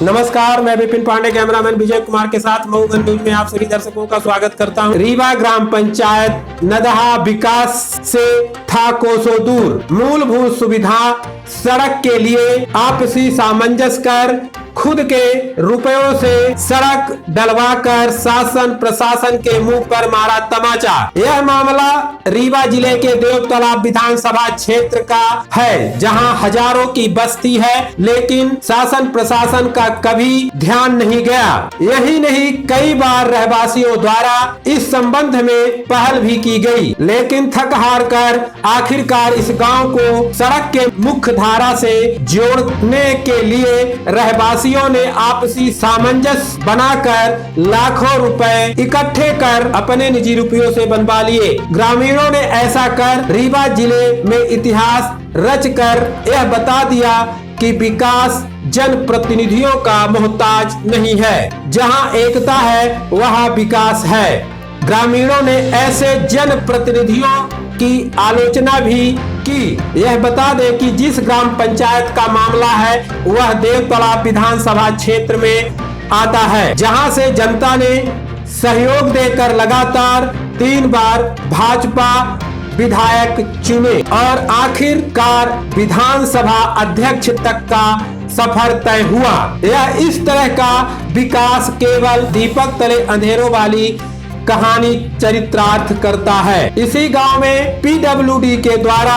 नमस्कार, मैं विपिन पांडे कैमरामैन विजय कुमार के साथ मऊगंज न्यूज में आप सभी दर्शकों का स्वागत करता हूं। रीवा ग्राम पंचायत नदहा विकास से था कोसों दूर। मूलभूत सुविधा सड़क के लिए आपसी सामंजस्य कर खुद के रुपयों से सड़क डलवाकर शासन प्रशासन के मुंह पर मारा तमाचा। यह मामला रीवा जिले के देवतालाब विधानसभा क्षेत्र का है, जहां हजारों की बस्ती है, लेकिन शासन प्रशासन का कभी ध्यान नहीं गया। यही नहीं, कई बार रहवासियों द्वारा इस संबंध में पहल भी की गई, लेकिन थक हार कर आखिरकार इस गांव को सड़क के मुख्य धारा से जोड़ने के लिए रहवासियों ने आपसी सामंजस्य बनाकर लाखों रुपए इकट्ठे कर अपने निजी रुपयों से बनवा लिए। ग्रामीणों ने ऐसा कर रीवा जिले में इतिहास रचकर यह बता दिया कि विकास जनप्रतिनिधियों का मोहताज नहीं है, जहां एकता है वहां विकास है। ग्रामीणों ने ऐसे जनप्रतिनिधियों की आलोचना भी की। यह बता दें कि जिस ग्राम पंचायत का मामला है वह देवतालाब विधानसभा क्षेत्र में आता है, जहां से जनता ने सहयोग देकर लगातार 3 बार भाजपा विधायक चुने और आखिरकार विधानसभा अध्यक्ष तक का सफर तय हुआ। यह इस तरह का विकास केवल दीपक तले अंधेरों वाली कहानी चरितार्थ करता है। इसी गांव में पीडब्ल्यूडी के द्वारा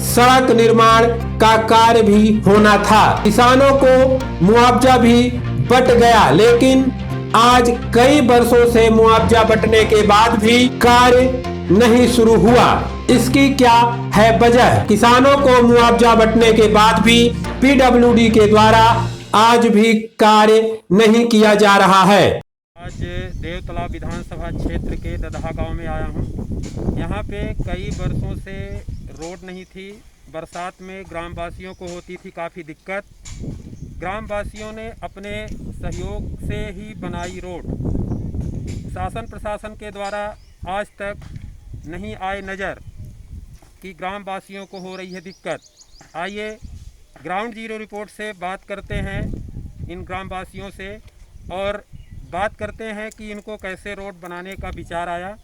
सड़क निर्माण का कार्य भी होना था। किसानों को मुआवजा भी बट गया, लेकिन आज कई वर्षों से मुआवजा बटने के बाद भी कार्य नहीं शुरू हुआ। इसकी क्या है वजह? किसानों को मुआवजा बटने के बाद भी पीडब्ल्यूडी के द्वारा आज भी कार्य नहीं किया जा रहा है। आज देवतालाब विधानसभा क्षेत्र के ददहा गांव में आया हूं। यहां पे कई वर्षों से रोड नहीं थी। बरसात में ग्रामवासियों को होती थी काफ़ी दिक्कत। ग्रामवासियों ने अपने सहयोग से ही बनाई रोड। शासन प्रशासन के द्वारा आज तक नहीं आए नज़र कि ग्रामवासियों को हो रही है दिक्कत। आइए ग्राउंड जीरो रिपोर्ट से बात करते हैं इन ग्रामवासियों से और बात करते हैं कि इनको कैसे रोड बनाने का विचार आया।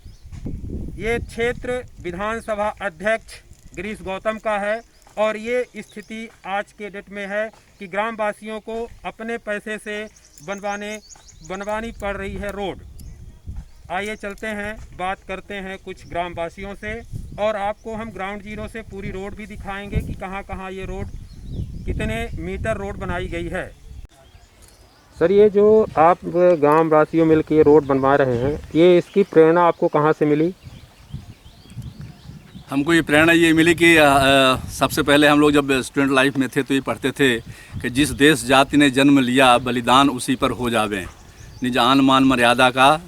ये क्षेत्र विधानसभा अध्यक्ष गिरीश गौतम का है और ये स्थिति आज के डेट में है कि ग्रामवासियों को अपने पैसे से बनवानी पड़ रही है रोड। आइए चलते हैं, बात करते हैं कुछ ग्रामवासियों से और आपको हम ग्राउंड जीरो से पूरी रोड भी दिखाएंगे कि कहाँ कहाँ ये रोड, कितने मीटर रोड बनाई गई है। सर, ये जो आप गांव वासियों मिलकर ये रोड बनवा रहे हैं, ये इसकी प्रेरणा आपको कहाँ से मिली? हमको ये प्रेरणा ये मिली कि सबसे पहले हम लोग जब स्टूडेंट लाइफ में थे तो ये पढ़ते थे कि जिस देश जाति ने जन्म लिया बलिदान उसी पर हो जावे, निज आन मान मर्यादा का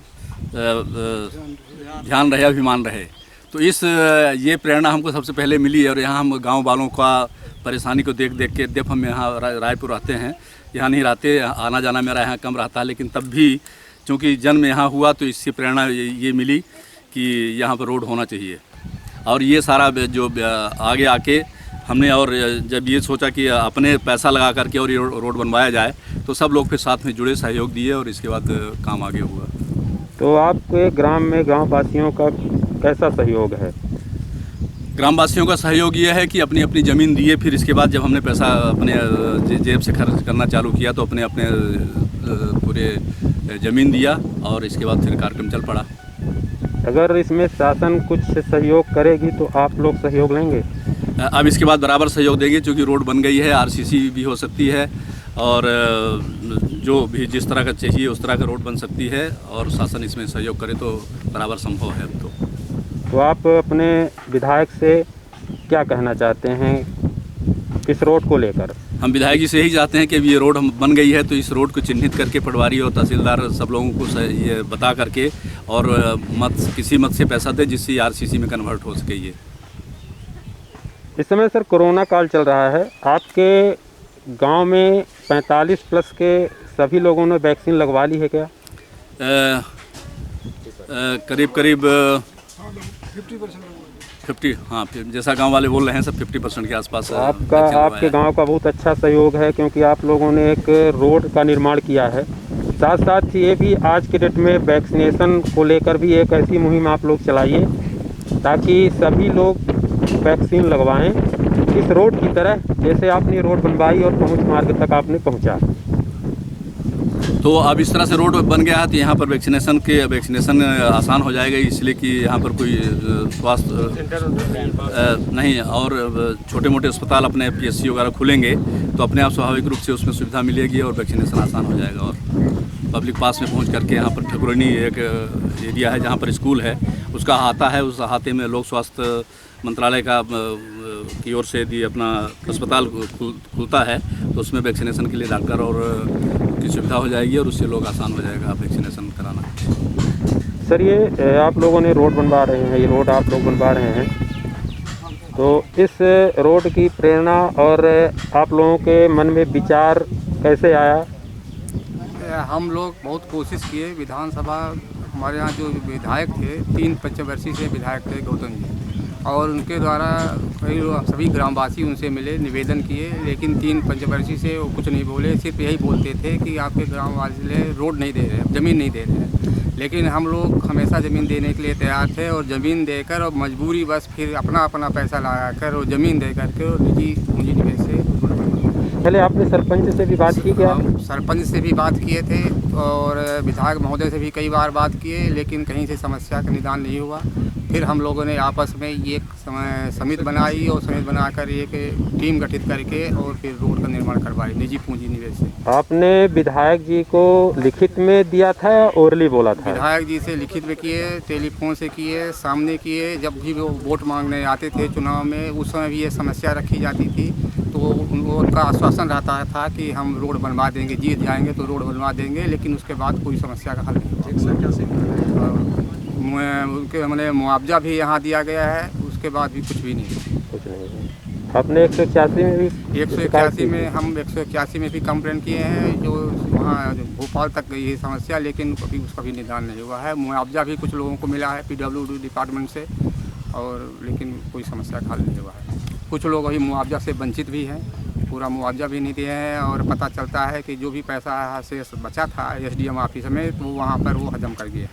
ध्यान रहे अभिमान रहे। तो ये प्रेरणा हमको सबसे पहले मिली और यहाँ हम गाँव वालों का परेशानी को देख देख के, जब हम यहाँ रायपुर रहते हैं, यहाँ नहीं रहते, आना जाना मेरा यहाँ कम रहता है, लेकिन तब भी चूँकि जन्म यहाँ हुआ तो इससे प्रेरणा ये मिली कि यहाँ पर रोड होना चाहिए। और ये सारा जो आगे आके हमने और जब ये सोचा कि अपने पैसा लगा करके और ये रोड बनवाया जाए तो सब लोग फिर साथ में जुड़े, सहयोग दिए और इसके बाद काम आगे हुआ। तो आपके ग्राम में गाँव वासियों का कैसा सहयोग है? ग्रामवासियों का सहयोग ये है कि अपनी अपनी ज़मीन दिए, फिर इसके बाद जब हमने पैसा अपने जेब से खर्च करना चालू किया तो अपने अपने पूरे ज़मीन दिया और इसके बाद फिर कार्यक्रम चल पड़ा। अगर इसमें शासन कुछ सहयोग करेगी तो आप लोग सहयोग लेंगे? अब इसके बाद बराबर सहयोग देंगे, क्योंकि रोड बन गई है, आरसीसी भी हो सकती है और जो भी जिस तरह का चाहिए उस तरह का रोड बन सकती है और शासन इसमें सहयोग करे तो बराबर संभव है। तो आप अपने विधायक से क्या कहना चाहते हैं इस रोड को लेकर? हम विधायक जी से यही चाहते हैं कि ये रोड हम बन गई है तो इस रोड को चिन्हित करके पटवारी और तहसीलदार सब लोगों को ये बता करके और किसी मत से पैसा दे जिससे आरसीसी में कन्वर्ट हो सके। ये इस समय सर कोरोना काल चल रहा है, आपके गांव में 45 प्लस के सभी लोगों ने वैक्सीन लगवा ली है क्या? करीब करीब 50, हाँ, जैसा गांव वाले बोल रहे हैं सब 50% के आसपास आपका वैक्सीन हुआ आपके है। गांव का बहुत अच्छा सहयोग है, क्योंकि आप लोगों ने एक रोड का निर्माण किया है। साथ साथ ये भी आज के डेट में वैक्सीनेशन को लेकर भी एक ऐसी मुहिम आप लोग चलाइए ताकि सभी लोग वैक्सीन लगवाएं, इस रोड की तरह जैसे आपने रोड बनवाई और पहुंच मार्ग तक आपने पहुंचा। तो अब इस तरह से रोड बन गया है तो यहाँ पर वैक्सीनेशन आसान हो जाएगा, इसलिए कि यहाँ पर कोई स्वास्थ्य नहीं, और छोटे मोटे अस्पताल अपने PSC वगैरह खुलेंगे तो अपने आप स्वाभाविक रूप से उसमें सुविधा मिलेगी और वैक्सीनेशन आसान हो जाएगा। और पब्लिक पास में पहुँच करके यहाँ पर ठकुरनी एक एरिया है जहाँ पर स्कूल है, उसका अहाता है, उस अहाते में लोक स्वास्थ्य मंत्रालय का की ओर से यदि अपना अस्पताल खुलता है तो उसमें वैक्सीनेशन के लिए डॉक्टर और की सुविधा हो जाएगी और उससे लोग आसान हो जाएगा वैक्सीनेशन कराना। सर, ये आप लोगों ने रोड बनवा रहे हैं, ये रोड आप लोग बनवा रहे हैं, तो इस रोड की प्रेरणा और आप लोगों के मन में विचार कैसे आया? हम लोग बहुत कोशिश किए। विधानसभा हमारे यहाँ जो विधायक थे 3 पंचवर्षीय से विधायक थे गौतम जी, और उनके द्वारा कई सभी ग्रामवासी उनसे मिले, निवेदन किए, लेकिन 3 पंचवर्षीय से वो कुछ नहीं बोले। सिर्फ यही बोलते थे कि आपके ग्राम वाले रोड नहीं दे रहे, ज़मीन नहीं दे रहे। लेकिन हम लोग हमेशा ज़मीन देने के लिए तैयार थे और ज़मीन देकर और मजबूरी बस फिर अपना पैसा लगा कर और ज़मीन दे करके और निजी पूंजी निवेश से। पहले आपने सरपंच से भी बात की क्या? हम सरपंच से भी बात किए थे और विधायक महोदय से भी कई बार बात किए, लेकिन कहीं से समस्या का निदान नहीं हुआ। फिर हम लोगों ने आपस में एक समिति बनाई और समिति बनाकर एक टीम गठित करके और फिर रोड का निर्माण करवाई निजी पूंजी निवेश से। आपने विधायक जी को लिखित में दिया था या ओरली बोला था? विधायक जी से लिखित में किए, टेलीफोन से किए, सामने किए। जब भी वो वोट मांगने आते थे चुनाव में, उस समय भी ये समस्या रखी जाती थी, तो उनका आश्वासन रहता था कि हम रोड बनवा देंगे, जीत जाएंगे तो रोड बनवा देंगे, लेकिन उसके बाद कोई समस्या का हल नहीं। उनके हमने मुआवजा भी यहाँ दिया गया है, उसके बाद भी कुछ भी नहीं। कुछ नहीं। आपने 181 में भी 181 में हम 181 में भी कंप्लेन किए हैं, जो वहाँ भोपाल तक गई है समस्या, लेकिन कभी उसका भी निदान नहीं हुआ है। मुआवजा भी कुछ लोगों को मिला है PWD डिपार्टमेंट से, और लेकिन कोई समस्या का हल नहीं हुआ है। कुछ लोग अभी मुआवजा से वंचित भी हैं, पूरा मुआवजा भी नहीं दिए हैं, और पता चलता है कि जो भी पैसा से बचा था SDM ऑफिस में, तो वहाँ पर वो हजम कर गया।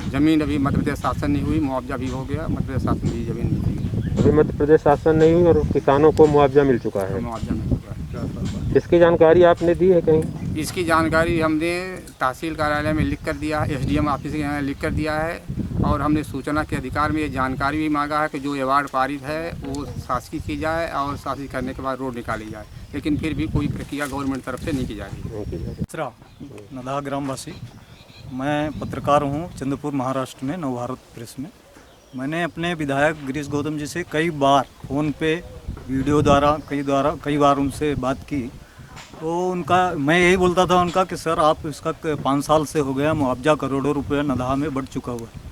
ज़मीन अभी मध्य प्रदेश शासन नहीं हुई, मुआवजा भी हो गया, मध्य प्रदेश शासन भी ज़मीन नहीं दी। अभी मध्य प्रदेश शासन नहीं हुई और किसानों को मुआवजा मिल चुका है। मुआवजा मिल चुका है। इसकी जानकारी आपने दी है कहीं? इसकी जानकारी हमने तहसील कार्यालय में लिख कर दिया है, SDM ऑफिस के यहाँ लिख कर दिया है, और हमने सूचना के अधिकार में ये जानकारी भी मांगा है कि जो अवार्ड पारित है वो शासकीय की जाए और शासकीय करने के बाद रोड निकाली जाए, लेकिन फिर भी कोई प्रक्रिया गवर्नमेंट तरफ से नहीं की जा रही है। नदहा ग्रामवासी, मैं पत्रकार हूँ चंद्रपुर महाराष्ट्र में, नवभारत प्रेस में। मैंने अपने विधायक गिरीश गौतम जी से कई बार फ़ोन पे, वीडियो द्वारा कई बार उनसे बात की, तो मैं यही बोलता था उनका कि सर आप इसका 5 साल से हो गया, मुआवजा करोड़ों रुपये नदहा में बढ़ चुका हुआ है,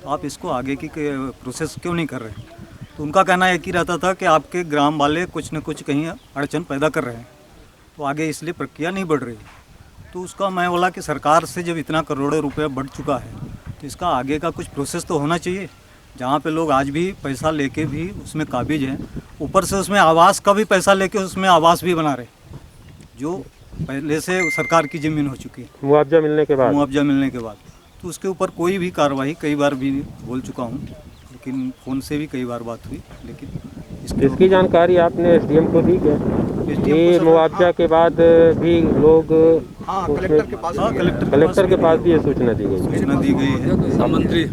तो आप इसको आगे की प्रोसेस क्यों नहीं कर रहे? तो उनका कहना एक ही रहता था कि आपके ग्राम वाले कुछ न कुछ कहीं अड़चन पैदा कर रहे हैं, तो आगे इसलिए प्रक्रिया नहीं बढ़ रही। तो उसका मैं बोला कि सरकार से जब इतना करोड़ों रुपए बढ़ चुका है तो इसका आगे का कुछ प्रोसेस तो होना चाहिए, जहाँ पे लोग आज भी पैसा लेके भी उसमें काबिज हैं, ऊपर से उसमें आवास का भी पैसा लेके उसमें आवास भी बना रहे, जो पहले से सरकार की ज़मीन हो चुकी है मुआवजा मिलने के बाद। तो उसके ऊपर कोई भी कार्रवाई, कई बार भी बोल चुका हूँ, लेकिन फ़ोन से भी कई बार बात हुई, लेकिन इसकी जानकारी आपने SDM को दी क्या? ये मुआवजा के बाद भी लोग कलेक्टर के पास भी ये सूचना दी गई है। मंत्री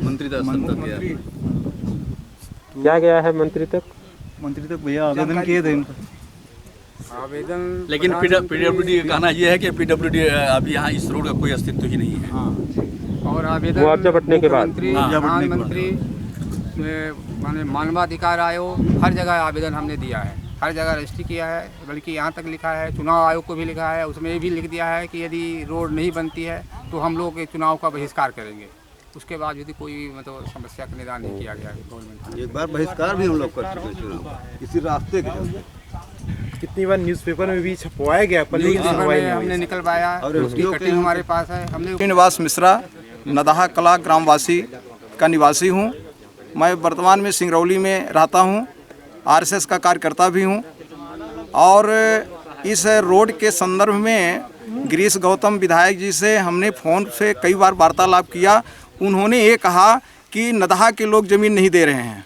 क्या गया है मंत्री तक भैया आवेदन किए थे इनका आवेदन, लेकिन PWD का कहना यह है कि PWD अभी यहाँ इस रोड का कोई अस्तित्व ही नहीं है। और आवेदन मुआवजा बंटने के बाद, प्रधानमंत्री माने मानवाधिकार आयोग, हर जगह आवेदन हमने दिया है, हर जगह रजिस्ट्री किया है, बल्कि यहाँ तक लिखा है, चुनाव आयोग को भी लिखा है, उसमें ये भी लिख दिया है कि यदि रोड नहीं बनती है तो हम लोग चुनाव का बहिष्कार करेंगे। उसके बाद यदि कोई मतलब समस्या का निदान नहीं किया गया गवर्नमेंट। एक बार बहिष्कार भी हम लोग कर चुके चुनाव इसी रास्ते के चलते। कितनी बार न्यूज़पेपर में भी छपवाया गया, न्यूज़पेपर में हमने निकलवाया, और उसकी कटिंग हमारे पास है। हमने श्रीनिवास मिश्रा, नदहा कला ग्रामवासी का निवासी हूँ। मैं वर्तमान में सिंगरौली में रहता हूँ, आरएसएस का कार्यकर्ता भी हूँ। और इस रोड के संदर्भ में गिरीश गौतम विधायक जी से हमने फ़ोन से कई बार वार्तालाप किया। उन्होंने ये कहा कि नदहा के लोग ज़मीन नहीं दे रहे हैं,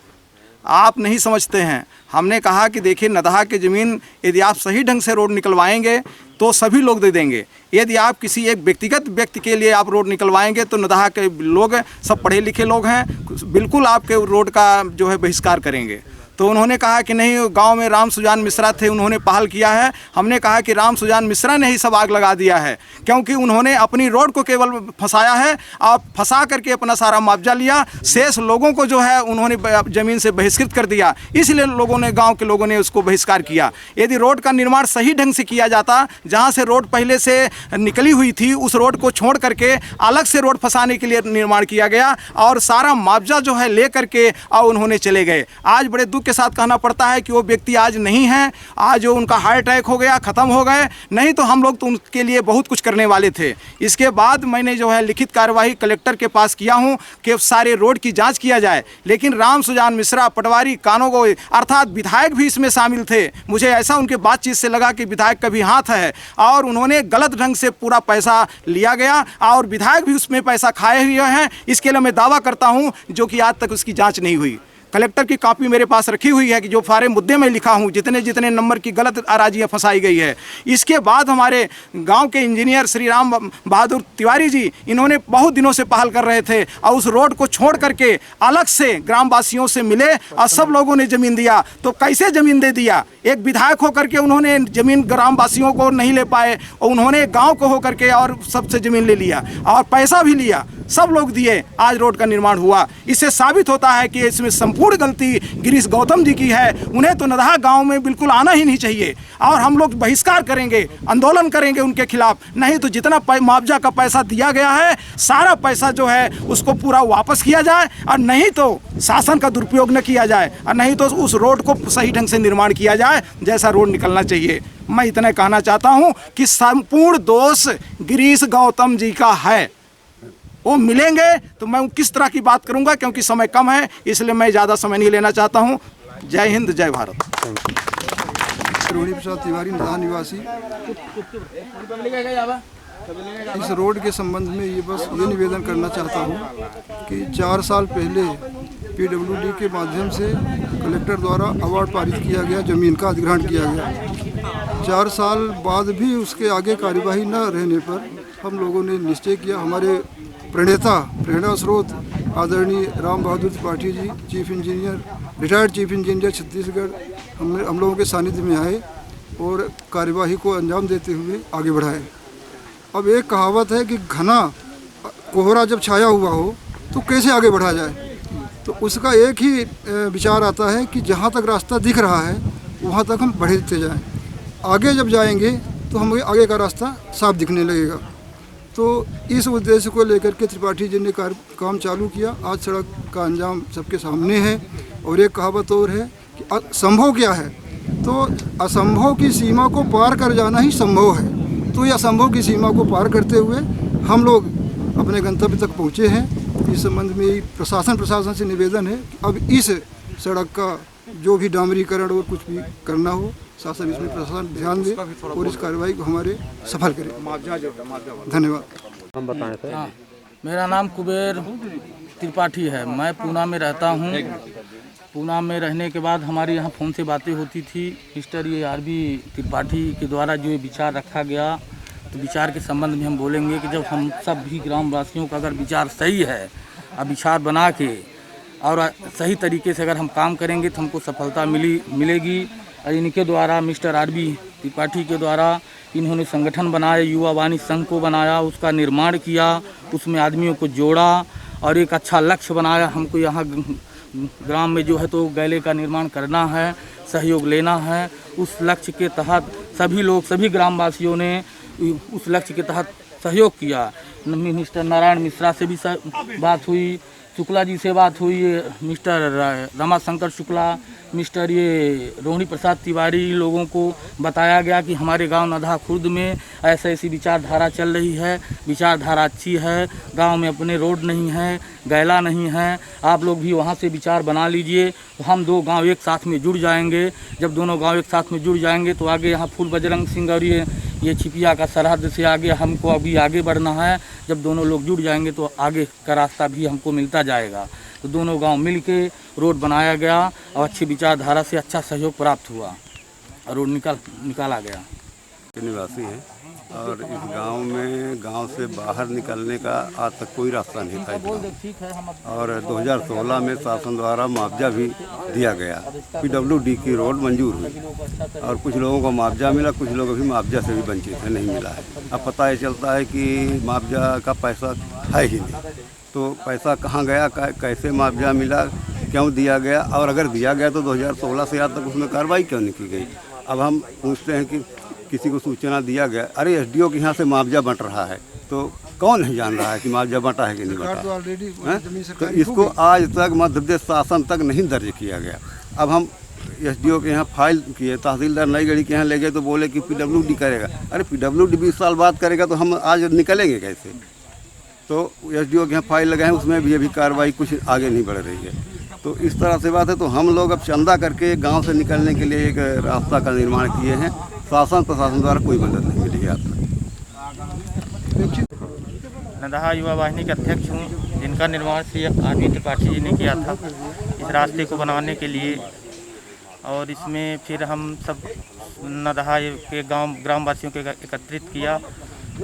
आप नहीं समझते हैं। हमने कहा कि देखिए, नदहा की ज़मीन यदि आप सही ढंग से रोड निकलवाएंगे तो सभी लोग दे देंगे। यदि आप किसी एक व्यक्तिगत व्यक्ति के लिए आप रोड निकलवाएंगे तो नदहा के लोग सब पढ़े लिखे लोग हैं, बिल्कुल आपके रोड का जो है बहिष्कार करेंगे। तो उन्होंने कहा कि नहीं, गांव में राम सुजान मिश्रा थे, उन्होंने पहल किया है। हमने कहा कि राम सुजान मिश्रा ने ही सब आग लगा दिया है, क्योंकि उन्होंने अपनी रोड को केवल फंसाया है और फंसा करके अपना सारा मुआवजा लिया। शेष लोगों को जो है उन्होंने ज़मीन से बहिष्कृत कर दिया, इसलिए लोगों ने, गांव के लोगों ने उसको बहिष्कार किया। यदि रोड का निर्माण सही ढंग से किया जाता, जहाँ से रोड पहले से निकली हुई थी उस रोड को छोड़ करके अलग से रोड फंसाने के लिए निर्माण किया गया और सारा मुआवजा जो है ले करके और उन्होंने चले गए। आज बड़े दुख के साथ कहना पड़ता है कि वो व्यक्ति आज नहीं है, आज उनका हार्ट अटैक हो गया, ख़त्म हो गए। नहीं तो हम लोग तो उनके लिए बहुत कुछ करने वाले थे। इसके बाद मैंने जो है लिखित कार्यवाही कलेक्टर के पास किया हूं कि सारे रोड की जांच किया जाए, लेकिन राम सुजान मिश्रा, पटवारी, कानोगो अर्थात विधायक भी इसमें शामिल थे। मुझे ऐसा उनके बातचीत से लगा कि विधायक का भी हाथ है और उन्होंने गलत ढंग से पूरा पैसा लिया गया और विधायक भी उसमें पैसा खाए हुए हैं। इसके लिए मैं दावा करता हूँ, जो कि आज तक उसकी जाँच नहीं हुई। कलेक्टर की कॉपी मेरे पास रखी हुई है कि जो सारे मुद्दे में लिखा हूँ, जितने जितने नंबर की गलत अराजियाँ फंसाई गई है। इसके बाद हमारे गांव के इंजीनियर श्री राम बहादुर तिवारी जी, इन्होंने बहुत दिनों से पहल कर रहे थे और उस रोड को छोड़ करके अलग से ग्रामवासियों से मिले और सब लोगों ने ज़मीन दिया। तो कैसे ज़मीन दे दिया? एक विधायक होकर के उन्होंने ज़मीन ग्रामवासियों को नहीं ले पाए और उन्होंने गाँव को होकर के और सबसे ज़मीन ले लिया और पैसा भी लिया, सब लोग दिए, आज रोड का निर्माण हुआ। इससे साबित होता है कि इसमें संपूर्ण गलती गिरीश गौतम जी की है। उन्हें तो नदहा गांव में बिल्कुल आना ही नहीं चाहिए और हम लोग बहिष्कार करेंगे, आंदोलन करेंगे उनके खिलाफ। नहीं तो जितना मुआवजा का पैसा दिया गया है, सारा पैसा जो है उसको पूरा वापस किया जाए और नहीं तो शासन का दुरुपयोग न किया जाए और नहीं तो उस रोड को सही ढंग से निर्माण किया जाए जैसा रोड निकलना चाहिए। मैं इतना कहना चाहता हूँ कि संपूर्ण दोष गिरीश गौतम जी का है। वो मिलेंगे तो मैं किस तरह की बात करूंगा, क्योंकि समय कम है, इसलिए मैं ज़्यादा समय नहीं लेना चाहता हूं। जय हिंद, जय भारत। रोहिणी प्रसाद तिवारी, नदहा निवासी। इस रोड के संबंध में ये निवेदन करना चाहता हूं कि 4 साल पहले पीडब्ल्यूडी के माध्यम से कलेक्टर द्वारा अवार्ड पारित किया गया, ज़मीन का अधिग्रहण किया गया। 4 साल बाद भी उसके आगे कार्यवाही न रहने पर हम लोगों ने निश्चय किया, हमारे प्रेरणा स्रोत आदरणीय Ram Bahadur Tripathi ji, chief engineer, retired chief engineer Chhattisgarh, हम लोगों के सानिध्य में आए और कार्यवाही को अंजाम देते हुए आगे बढ़ाए। अब एक कहावत है कि घना कोहरा जब छाया हुआ हो तो कैसे आगे बढ़ा जाए, तो उसका एक ही विचार आता है कि जहाँ तक रास्ता दिख रहा है वहाँ तक हम बढ़ते जाएं। आगे जब जाएंगे तो हमें आगे का रास्ता साफ दिखने लगेगा। तो इस उद्देश्य को लेकर के त्रिपाठी जी ने काम चालू किया। आज सड़क का अंजाम सबके सामने है। और एक कहावत और है कि असंभव क्या है, तो असंभव की सीमा को पार कर जाना ही संभव है। तो ये असंभव की सीमा को पार करते हुए हम लोग अपने गंतव्य तक पहुँचे हैं। इस संबंध में प्रशासन से निवेदन है कि अब इस सड़क का जो भी डामरीकरण और कुछ भी करना हो, शासन इसमें प्रशासन ध्यान दे और इस कार्रवाई को हमारे सफल करे। धन्यवाद। हम बताएं सर। हाँ, मेरा नाम कुबेर त्रिपाठी है। मैं पूना में रहता हूँ। पूना में रहने के बाद हमारे यहाँ फ़ोन से बातें होती थी। मिस्टर ये आरबी त्रिपाठी के द्वारा जो विचार रखा गया, तो विचार के संबंध में हम बोलेंगे कि जब हम सब भी ग्रामवासियों का अगर विचार सही है और विचार बना के और सही तरीके से अगर हम काम करेंगे तो हमको सफलता मिलेगी। और इनके द्वारा मिस्टर आरबी त्रिपाठी के द्वारा इन्होंने संगठन बनाया, युवा वाणी संघ को बनाया, उसका निर्माण किया, उसमें आदमियों को जोड़ा और एक अच्छा लक्ष्य बनाया। हमको यहाँ ग्राम में जो है तो गैले का निर्माण करना है, सहयोग लेना है। उस लक्ष्य के तहत सभी लोग, सभी ग्रामवासियों ने उस लक्ष्य के तहत सहयोग किया। मिस्टर नारायण मिश्रा से भी बात हुई, शुक्ला जी से बात हुई, मिस्टर रमाशंकर शुक्ला, मिस्टर ये रोहिणी प्रसाद तिवारी लोगों को बताया गया कि हमारे गांव नदहा खुर्द में ऐसी ऐसी विचारधारा चल रही है, विचारधारा अच्छी है, गांव में अपने रोड नहीं है, गैला नहीं है, आप लोग भी वहां से विचार बना लीजिए। तो हम दो गांव एक साथ में जुड़ जाएंगे। जब दोनों गांव एक साथ में जुड़ जाएंगे तो आगे यहाँ फूल बजरंग सिंह और ये छिपिया का सरहद से आगे हमको अभी आगे बढ़ना है। जब दोनों लोग जुड़ जाएंगे तो आगे का रास्ता भी हमको मिलता जाएगा। तो दोनों गांव मिल के रोड बनाया गया और अच्छी विचारधारा से अच्छा सहयोग प्राप्त हुआ और रोड निकाला गया। निवासी हैं और इस गांव में गांव से बाहर निकलने का आज तक कोई रास्ता नहीं था और 2016 में शासन द्वारा मुआवजा भी दिया गया। PWD की रोड मंजूर हुई और कुछ लोगों को मुआवजा मिला, कुछ लोग अभी मुआवजा से भी वंचित हैं, नहीं मिला है। अब पता ये चलता है कि मुआवजा का पैसा है ही नहीं, तो पैसा कहाँ गया, कैसे मुआवजा मिला, क्यों दिया गया और अगर दिया गया तो 2016 से आज तक उसमें कार्रवाई क्यों नहीं की गई। अब हम पूछते हैं कि किसी को सूचना दिया गया, अरे SDO के यहाँ से मुआवजा बंट रहा है, तो कौन नहीं जान रहा है कि मुआवजा बंटा है कि नहीं बंटा। तो इसको आज तक मध्य प्रदेश शासन तक नहीं दर्ज किया गया। अब हम SDO के यहाँ फाइल किए, तहसीलदार नई गढ़ी के यहाँ ले गए तो बोले कि PWD करेगा। अरे PWD 20 साल बाद करेगा तो हम आज निकलेंगे कैसे। तो SDO के यहाँ फाइल लगाए, उसमें भी अभी कार्रवाई कुछ आगे नहीं बढ़ रही है। तो इस तरह से बात है। तो हम लोग अब चंदा करके गांव से निकलने के लिए एक रास्ता का निर्माण किए हैं। शासन प्रशासन द्वारा कोई मदद नहीं मिली आज तक। नदहा युवा वाहिनी के अध्यक्ष हूँ, जिनका निर्माण श्री आरबी त्रिपाठी जी ने किया था इस रास्ते को बनाने के लिए। और इसमें फिर हम सब नदहा के गांव ग्रामवासियों को एकत्रित किया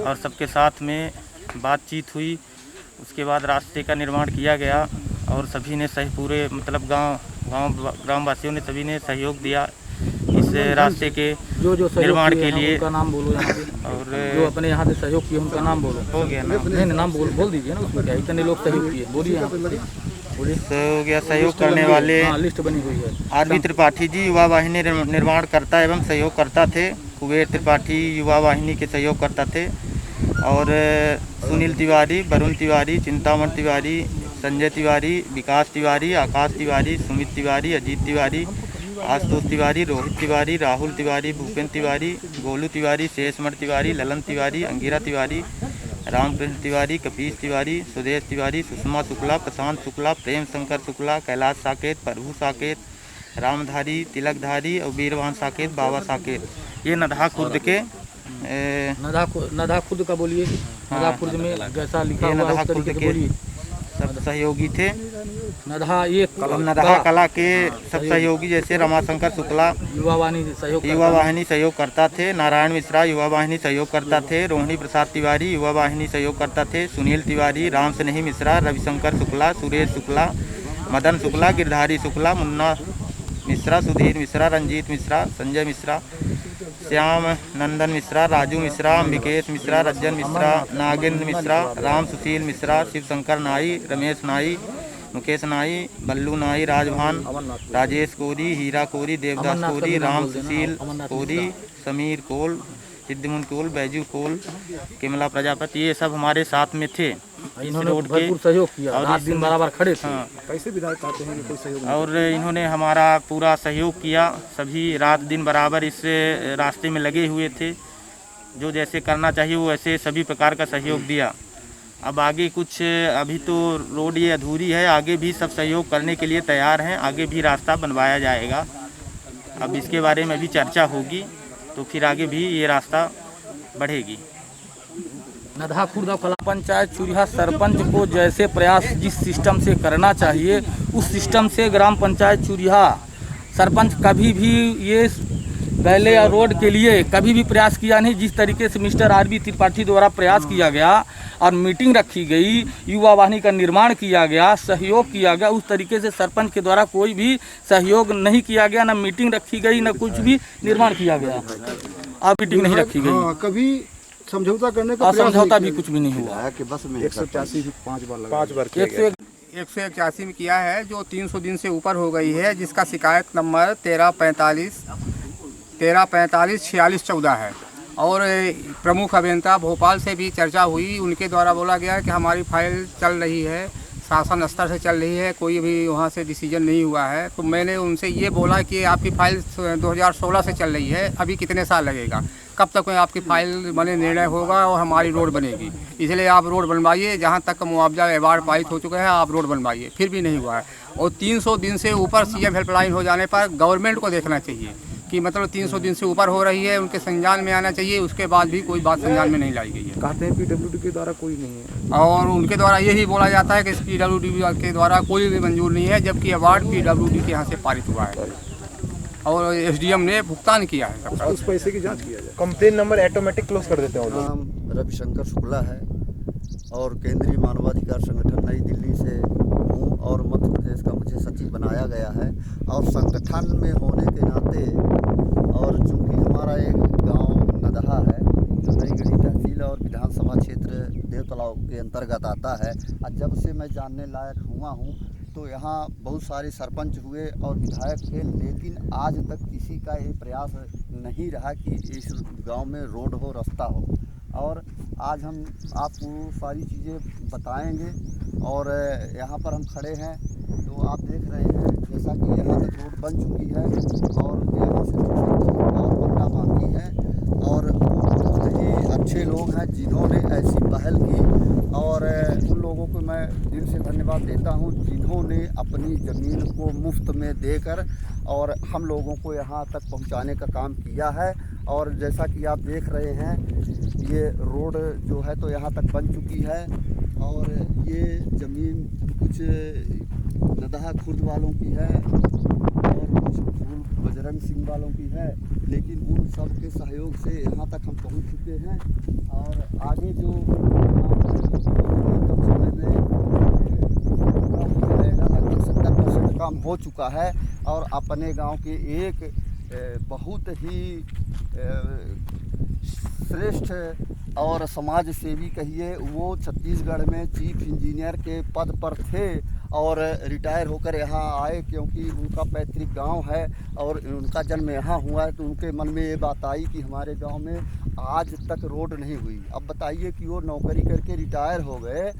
और सबके साथ में बातचीत हुई। उसके बाद रास्ते का निर्माण किया गया और सभी ने सही पूरे मतलब गांव ग्रामवासियों ने सभी ने सहयोग दिया इस रास्ते के जो निर्माण के लिए। उनका नाम बोलो यहाँ पे और जो अपने यहाँ से सहयोग किए उनका नाम बोलो। हो गया नाम? नहीं नाम बोल दीजिए ना, उसमें क्या इतने लोग सहयोग किए, बोलिए यहाँ पे। हो गया सहयोग करने वाले लिस्ट बनी हुई है। आरबी त्रिपाठी जी युवा वाहिनी निर्माणकर्ता एवं सहयोगकर्ता थे। कुबेर त्रिपाठी युवा वाहिनी के सहयोगकर्ता थे और सुनील तिवारी, वरुण तिवारी, चिंतामण तिवारी, संजय तिवारी, विकास तिवारी, आकाश तिवारी, सुमित तिवारी, अजीत तिवारी, आशुतोष तिवारी, रोहित तिवारी, राहुल तिवारी, भूपेंद्र तिवारी, गोलू तिवारी, शेषमण तिवारी, ललन तिवारी, अंगिरा तिवारी, रामकृष्ण तिवारी, कपीश तिवारी, सुदेश तिवारी, सुषमा शुक्ला, प्रशांत शुक्ला, प्रेम शंकर शुक्ला, कैलाश साकेत, प्रभु साकेत, रामधारी, तिलकधारी और वीरवान साकेत, बाबा साकेत, ये नदहा खुर्द के नदहा खुर्द का बोलिए। नदहा खुर्द में जैसा लिखा हुआ है उस तरीके से बोलिए। सब सहयोगी थे। नदहा कला के सब सहयोगी जैसे रमाशंकर शुक्ला युवा वाहिनी सहयोग करता थे, नारायण मिश्रा युवा वाहिनी सहयोग करता थे, रोहिणी प्रसाद तिवारी युवा वाहिनी सहयोग करता थे, सुनील तिवारी, राम स्नेही मिश्रा, रविशंकर शुक्ला, सुरेश शुक्ला, मदन शुक्ला, गिरधारी शुक्ला, मुन्ना मिश्रा, सुधीर मिश्रा, रंजीत मिश्रा, संजय मिश्रा, श्याम नंदन मिश्रा, राजू मिश्रा, अंबिकेश मिश्रा, रज्जन मिश्रा, नागेंद्र मिश्रा, राम सुशील मिश्रा, शिवशंकर नाई, रमेश नाई, मुकेश नाई, बल्लू नाई, राजभान, राजेश कोरी, हीरा कोरी, देवदास कोरी, राम सुशील कोरी, समीर कोल, सिद्धिमुन कोल, बैजू कोल, केमला प्रजापति, ये सब हमारे साथ में थे। इन्होंने भरपूर सहयोग किया और रात दिन बराबर खड़े थे। कैसे विधायक चाहते हैं कि कोई सहयोग और इन्होंने हमारा पूरा सहयोग किया। सभी रात दिन बराबर इस रास्ते में लगे हुए थे। जो जैसे करना चाहिए वो ऐसे सभी प्रकार का सहयोग दिया। अब आगे कुछ अभी तो रोड ये अधूरी है, आगे भी सब सहयोग करने के लिए तैयार हैं। आगे भी रास्ता बनवाया जाएगा। अब इसके बारे में भी चर्चा होगी तो फिर आगे भी ये रास्ता बढ़ेगी। नदहा खुर्द कला पंचायत चूरिहा सरपंच को जैसे प्रयास जिस सिस्टम से करना चाहिए उस सिस्टम से ग्राम पंचायत चूरिहा सरपंच कभी भी ये गैले या रोड के लिए कभी भी प्रयास किया नहीं। जिस तरीके से मिस्टर आरबी त्रिपाठी द्वारा प्रयास किया गया और मीटिंग रखी गई, युवा वाहिनी का निर्माण किया गया, सहयोग किया गया, उस तरीके से सरपंच के द्वारा कोई भी सहयोग नहीं किया गया। न मीटिंग रखी गई, न कुछ भी निर्माण किया गया। अब मीटिंग नहीं रखी गई, कभी समझौता करने का समझौता भी कुछ भी नहीं हुआ। 185 भी 5 बार 181 में किया है जो 300 दिन से ऊपर हो गई है, जिसका शिकायत नंबर 1345 4614 है। और प्रमुख अभियंता भोपाल से भी चर्चा हुई, उनके द्वारा बोला गया कि हमारी फाइल चल रही है, शासन स्तर से चल रही है, कोई भी वहाँ से डिसीजन नहीं हुआ है। तो मैंने उनसे ये बोला कि आपकी फाइल 2016 से चल रही है, अभी कितने साल लगेगा, कब तक में आपकी फाइल बने निर्णय होगा और हमारी रोड बनेगी, इसलिए आप रोड बनवाइए, जहाँ तक मुआवजा अवार्ड पारित हो चुके हैं आप रोड बनवाइए। फिर भी नहीं हुआ है। और 300 दिन से ऊपर सीएम हेल्पलाइन हो जाने पर गवर्नमेंट को देखना चाहिए कि मतलब 300 दिन से ऊपर हो रही है, उनके संज्ञान में आना चाहिए, उसके बाद भी कोई बात संज्ञान में नहीं लाई गई है। कहते हैं पीडब्ल्यूडी के द्वारा कोई नहीं है, और उनके द्वारा यही बोला जाता है कि पीडब्ल्यूडी के द्वारा कोई भी मंजूर नहीं है, जबकि अवार्ड पीडब्ल्यूडी के यहाँ से पारित हुआ है और एसडीएम ने भुगतान किया है। उस पैसे की जांच किया जाए। कंप्लेन नंबर ऑटोमेटिक क्लोज कर देते हैं। नाम रविशंकर शुक्ला है और केंद्रीय मानवाधिकार संगठन नई दिल्ली से हूँ और मध्य प्रदेश का मुझे सचिव बनाया गया है। और संगठन में होने के नाते और चूँकि हमारा एक गांव नदहा है जो नई गढ़ी तहसील और विधानसभा क्षेत्र देवतलाव के अंतर्गत आता है, और जब से मैं जानने लायक हुआ हूँ तो यहाँ बहुत सारे सरपंच हुए और विधायक थे, लेकिन आज तक किसी का ये प्रयास नहीं रहा कि इस गांव में रोड हो, रास्ता हो। और आज हम आपको सारी चीज़ें बताएंगे। और यहाँ पर हम खड़े हैं तो आप देख रहे हैं जैसा कि यहाँ तक रोड बन चुकी है और यहाँ से और बनना बाकी है। और बहुत ही अच्छे लोग हैं जिन्होंने ऐसी पहल की, और उन लोगों को मैं दिल से धन्यवाद देता हूं जिन्होंने अपनी ज़मीन को मुफ्त में देकर और हम लोगों को यहाँ तक पहुँचाने का काम किया है। और जैसा कि आप देख रहे हैं ये रोड जो है तो यहाँ तक बन चुकी है। और ये ज़मीन कुछ नदहा खुर्द वालों की है और कुछ फूल बजरंग सिंह वालों की है, लेकिन उन सब के सहयोग से यहाँ तक हम पहुँच चुके हैं। और आगे जो कम समय में रहेगा, लगभग 70% काम हो चुका है। और अपने गांव के एक बहुत ही श्रेष्ठ और समाज सेवी कहिए, वो छत्तीसगढ़ में चीफ इंजीनियर के पद पर थे और रिटायर होकर यहाँ आए क्योंकि उनका पैतृक गांव है और उनका जन्म यहाँ हुआ है। तो उनके मन में ये बात आई कि हमारे गांव में आज तक रोड नहीं हुई। अब बताइए कि वो नौकरी करके रिटायर हो गए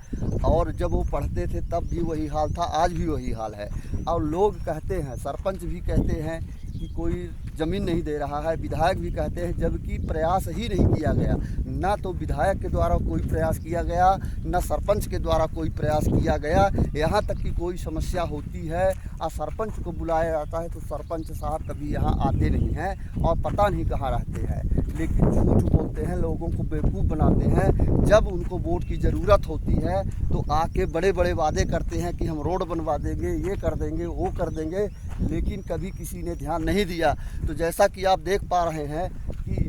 और जब वो पढ़ते थे तब भी वही हाल था, आज भी वही हाल है। और लोग कहते हैं, सरपंच भी कहते हैं कि कोई ज़मीन नहीं दे रहा है, विधायक भी कहते हैं, जबकि प्रयास ही नहीं किया गया। ना तो विधायक के द्वारा कोई प्रयास किया गया, ना सरपंच के द्वारा कोई प्रयास किया गया। यहाँ तक कि कोई समस्या होती है और सरपंच को बुलाया जाता है तो सरपंच साहब कभी यहाँ आते नहीं हैं और पता नहीं कहाँ रहते हैं, लेकिन झूठ बोलते हैं, लोगों को बेवकूफ़ बनाते हैं। जब उनको वोट की ज़रूरत होती है तो आके बड़े बड़े वादे करते हैं कि हम रोड बनवा देंगे, ये कर देंगे, वो कर देंगे, लेकिन कभी किसी ने ध्यान नहीं दिया। तो जैसा कि आप देख पा रहे हैं कि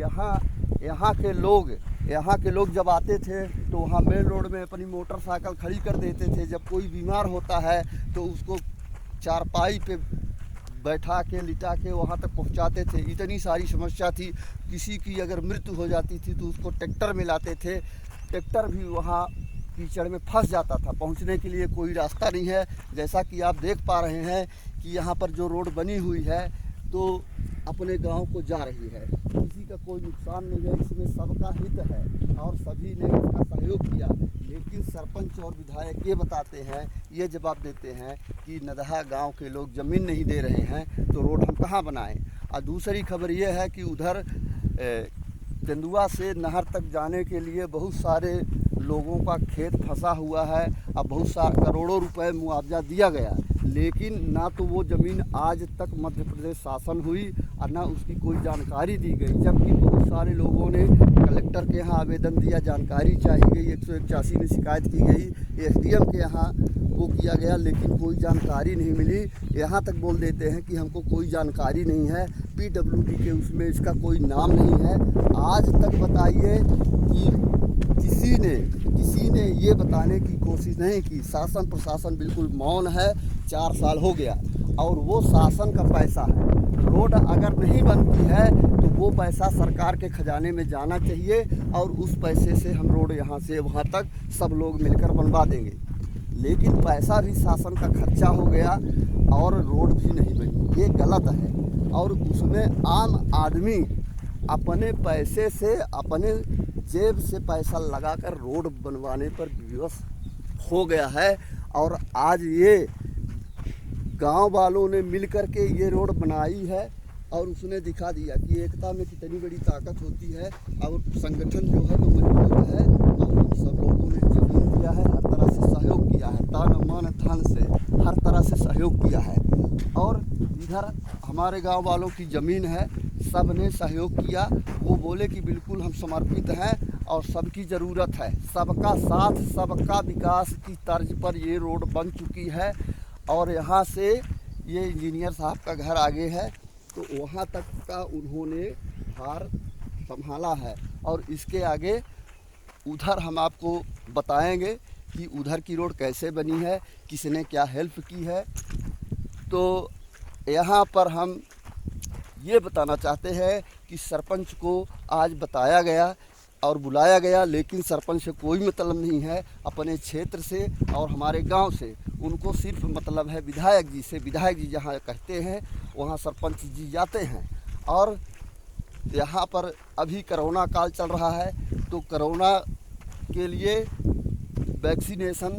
यहाँ के लोग जब आते थे तो वहाँ मेन रोड में अपनी मोटरसाइकिल खड़ी कर देते थे। जब कोई बीमार होता है तो उसको चारपाई पे बैठा के लिटा के वहाँ तक पहुँचाते थे। इतनी सारी समस्या थी, किसी की अगर मृत्यु हो जाती थी तो उसको ट्रैक्टर में लाते थे, ट्रैक्टर भी वहाँ कीचड़ में फंस जाता था, पहुँचने के लिए कोई रास्ता नहीं है। जैसा कि आप देख पा रहे हैं कि यहाँ पर जो रोड बनी हुई है तो अपने गांव को जा रही है, किसी का कोई नुकसान नहीं है, इसमें सबका हित है और सभी ने इसका सहयोग किया। लेकिन सरपंच और विधायक ये बताते हैं, ये जवाब देते हैं कि नदहा गांव के लोग ज़मीन नहीं दे रहे हैं तो रोड हम कहाँ बनाएं। और दूसरी खबर ये है कि उधर तेंदुआ से नहर तक जाने के लिए बहुत सारे लोगों का खेत फंसा हुआ है और बहुत सारे करोड़ों रुपए मुआवजा दिया गया, लेकिन ना तो वो ज़मीन आज तक मध्य प्रदेश शासन हुई और ना उसकी कोई जानकारी दी गई। जबकि बहुत सारे लोगों ने कलेक्टर के यहाँ आवेदन दिया, जानकारी चाहिए गई, 181 में शिकायत की गई, एसडीएम के यहाँ वो किया गया, लेकिन कोई जानकारी नहीं मिली। यहाँ तक बोल देते हैं कि हमको कोई जानकारी नहीं है, पीडब्ल्यूडी के उसमें इसका कोई नाम नहीं है। आज तक बताइए कि किसी ने ये बताने की कोशिश नहीं की। शासन प्रशासन बिल्कुल मौन है। 4 साल हो गया और वो शासन का पैसा है। रोड अगर नहीं बनती है तो वो पैसा सरकार के खजाने में जाना चाहिए और उस पैसे से हम रोड यहाँ से वहाँ तक सब लोग मिलकर बनवा देंगे। लेकिन पैसा भी शासन का खर्चा हो गया और रोड भी नहीं बनी, ये गलत है। और उसमें आम आदमी अपने पैसे से, अपने जेब से पैसा लगाकर रोड बनवाने पर विवश हो गया है और आज ये गांव वालों ने मिल कर के ये रोड बनाई है और उसने दिखा दिया कि एकता में कितनी बड़ी ताकत होती है और संगठन जो है वो मजबूत है। और सब लोगों ने जमीन दिया है, हर तरह से सहयोग किया है, तन मन धन से हर तरह से सहयोग किया है। और इधर हमारे गांव वालों की ज़मीन है, सब ने सहयोग किया। वो बोले कि बिल्कुल हम समर्पित हैं और सबकी ज़रूरत है, सबका साथ सबका विकास की तर्ज पर ये रोड बन चुकी है। और यहाँ से ये इंजीनियर साहब का घर आगे है तो वहाँ तक का उन्होंने भार संभाला है। और इसके आगे उधर हम आपको बताएंगे कि उधर की रोड कैसे बनी है, किसने क्या हेल्प की है। तो यहाँ पर हम ये बताना चाहते हैं कि सरपंच को आज बताया गया और बुलाया गया, लेकिन सरपंच से कोई मतलब नहीं है। अपने क्षेत्र से और हमारे गांव से उनको सिर्फ मतलब है विधायक जी से। विधायक जी जहाँ कहते हैं वहाँ सरपंच जी जाते हैं। और यहाँ पर अभी कोरोना काल चल रहा है तो कोरोना के लिए वैक्सीनेशन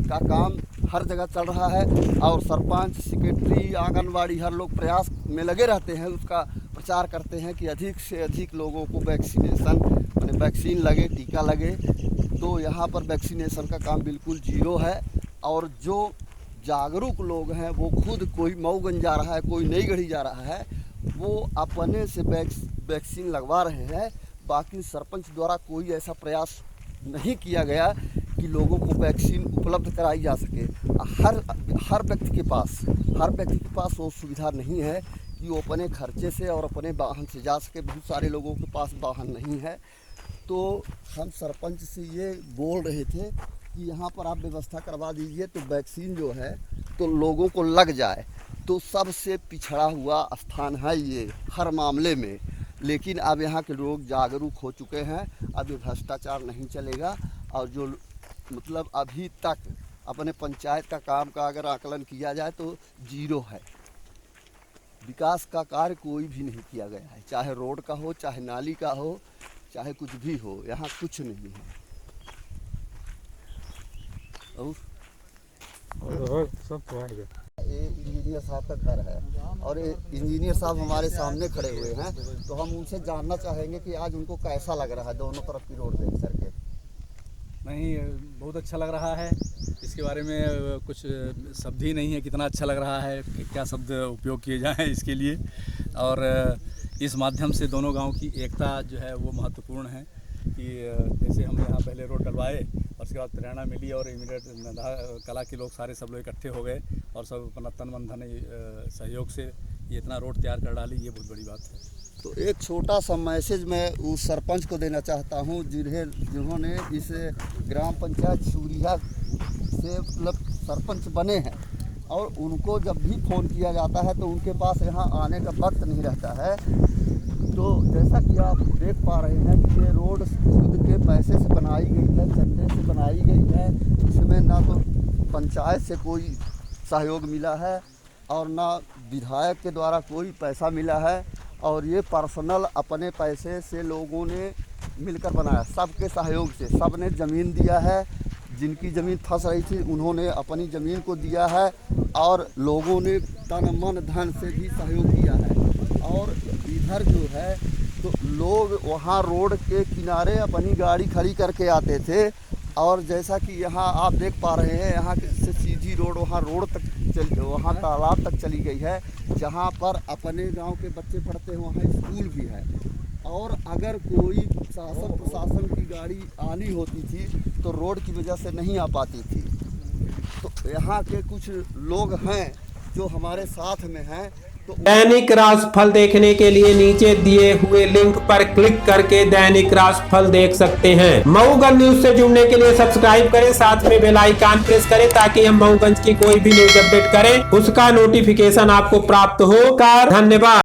का काम हर जगह चल रहा है और सरपंच, सेक्रेटरी, आंगनवाड़ी हर लोग प्रयास में लगे रहते हैं, उसका प्रचार करते हैं कि अधिक से अधिक लोगों को वैक्सीनेशन माने वैक्सीन लगे, टीका लगे। तो यहाँ पर वैक्सीनेशन का काम बिल्कुल जीरो है। और जो जागरूक लोग हैं वो खुद, कोई मऊगंज जा रहा है, कोई नई गढ़ी जा रहा है, वो अपने से वैक्सीन लगवा रहे हैं। बाकी सरपंच द्वारा कोई ऐसा प्रयास नहीं किया गया कि लोगों को वैक्सीन उपलब्ध कराई जा सके। हर व्यक्ति के पास वो सुविधा नहीं है कि वो अपने खर्चे से और अपने वाहन से जा सके। बहुत सारे लोगों के पास वाहन नहीं है। तो हम सरपंच से ये बोल रहे थे कि यहाँ पर आप व्यवस्था करवा दीजिए तो वैक्सीन जो है तो लोगों को लग जाए। तो सबसे पिछड़ा हुआ स्थान है ये हर मामले में। लेकिन अब यहाँ के लोग जागरूक हो चुके हैं, अब ये भ्रष्टाचार नहीं चलेगा। और जो मतलब अभी तक अपने पंचायत का काम का अगर आकलन किया जाए तो जीरो है। विकास का कार्य कोई भी नहीं किया गया है, चाहे रोड का हो, चाहे नाली का हो, चाहे कुछ भी हो, यहाँ कुछ नहीं है। और सब तो आएगा। ये इंजीनियर साहब का घर है और ये इंजीनियर साहब हमारे सामने खड़े हुए हैं, तो हम उनसे जानना चाहेंगे कि आज उनको कैसा लग रहा है दोनों तरफ की रोड देख करके। नहीं, बहुत अच्छा लग रहा है। इसके बारे में कुछ शब्द ही नहीं है, कितना अच्छा लग रहा है कि क्या शब्द उपयोग किए जाएं इसके लिए। और इस माध्यम से दोनों गांव की एकता जो है वो महत्वपूर्ण है कि जैसे हमने यहाँ पहले रोड डलवाए और उसके बाद प्रेरणा मिली और इमीडिएट नदहा कला के लोग सारे सब लोग इकट्ठे हो गए और सब अपना तन मन धन सहयोग से ये इतना रोड तैयार कर डाली, ये बहुत बड़ी बात है। तो एक छोटा सा मैसेज मैं उस सरपंच को देना चाहता हूँ जिन्होंने इस ग्राम पंचायत सूरिया से मतलब सरपंच बने हैं। और उनको जब भी फ़ोन किया जाता है तो उनके पास यहाँ आने का वक्त नहीं रहता है। तो जैसा कि आप देख पा रहे हैं कि ये रोड खुद के पैसे से बनाई गई है, चंदे से बनाई गई है। इसमें ना तो पंचायत से कोई सहयोग मिला है और ना विधायक के द्वारा कोई पैसा मिला है। और ये पर्सनल अपने पैसे से लोगों ने मिलकर बनाया, सबके सहयोग से। सब ने ज़मीन दिया है, जिनकी ज़मीन फंस रही थी उन्होंने अपनी ज़मीन को दिया है और लोगों ने तन मन धन से भी सहयोग किया है। और इधर जो है तो लोग वहाँ रोड के किनारे अपनी गाड़ी खड़ी करके आते थे। और जैसा कि यहाँ आप देख पा रहे हैं, यहाँ से सीधी रोड वहाँ रोड तक वहाँ तालाब तक चली गई है, जहाँ पर अपने गांव के बच्चे पढ़ते हैं, वहाँ स्कूल भी है। और अगर कोई शासन प्रशासन की गाड़ी आनी होती थी तो रोड की वजह से नहीं आ पाती थी। तो यहाँ के कुछ लोग हैं जो हमारे साथ में हैं। तो दैनिक राशिफल देखने के लिए नीचे दिए हुए लिंक पर क्लिक करके दैनिक राशिफल देख सकते हैं। मऊगंज न्यूज से जुड़ने के लिए सब्सक्राइब करें, साथ में बेल आइकन प्रेस करें ताकि हम मऊगंज की कोई भी न्यूज अपडेट करें उसका नोटिफिकेशन आपको प्राप्त हो। धन्यवाद।